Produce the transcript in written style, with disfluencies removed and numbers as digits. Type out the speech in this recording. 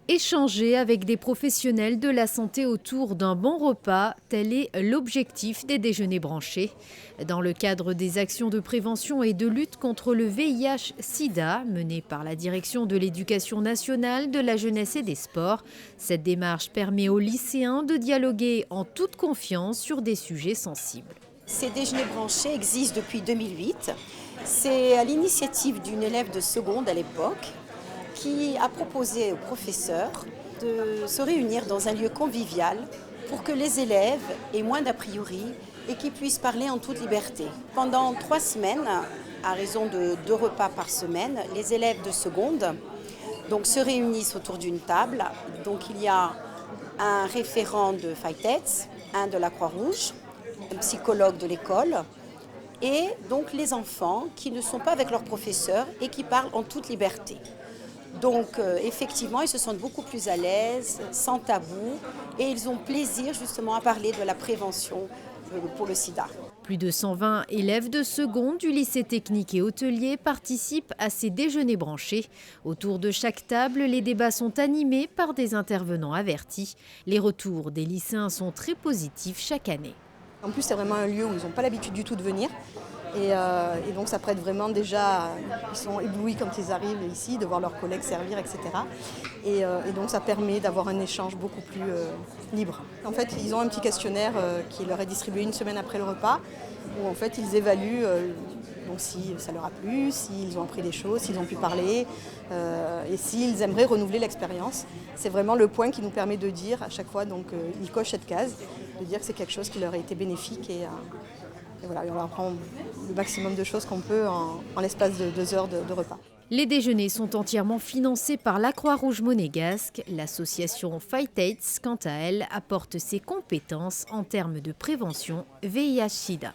Échanger avec des professionnels de la santé autour d'un bon repas, tel est l'objectif des déjeuners branchés. Dans le cadre des actions de prévention et de lutte contre le VIH-Sida menées par la Direction de l'Éducation nationale, de la jeunesse et des sports, cette démarche permet aux lycéens de dialoguer en toute confiance sur des sujets sensibles. Ces déjeuners branchés existent depuis 2008. C'est à l'initiative d'une élève de seconde à l'époque qui a proposé aux professeurs de se réunir dans un lieu convivial pour que les élèves aient moins d'a priori et qu'ils puissent parler en toute liberté. Pendant 3 semaines, à raison de 2 repas par semaine, les élèves de seconde se réunissent autour d'une table. Donc il y a un référent de Phytates, un de la Croix-Rouge, un psychologue de l'école et donc les enfants qui ne sont pas avec leurs professeurs et qui parlent en toute liberté. Donc effectivement, ils se sentent beaucoup plus à l'aise, sans tabou, et ils ont plaisir justement à parler de la prévention pour le sida. Plus de 120 élèves de seconde du lycée technique et hôtelier participent à ces déjeuners branchés. Autour de chaque table, les débats sont animés par des intervenants avertis. Les retours des lycéens sont très positifs chaque année. En plus, c'est vraiment un lieu où ils n'ont pas l'habitude du tout de venir. Et donc ça prête vraiment déjà, ils sont éblouis quand ils arrivent ici, de voir leurs collègues servir, etc. Et donc ça permet d'avoir un échange beaucoup plus libre. En fait, ils ont un petit questionnaire qui leur est distribué une semaine après le repas, où en fait ils évaluent donc si ça leur a plu, s'ils ont appris des choses, s'ils ont pu parler, et s'ils aimeraient renouveler l'expérience. C'est vraiment le point qui nous permet de dire à chaque fois, donc ils cochent cette case, de dire que c'est quelque chose qui leur a été bénéfique et voilà, on apprend le maximum de choses qu'on peut en l'espace de 2 heures de repas. Les déjeuners sont entièrement financés par la Croix-Rouge monégasque. L'association Phytates, quant à elle, apporte ses compétences en termes de prévention VIH-Sida.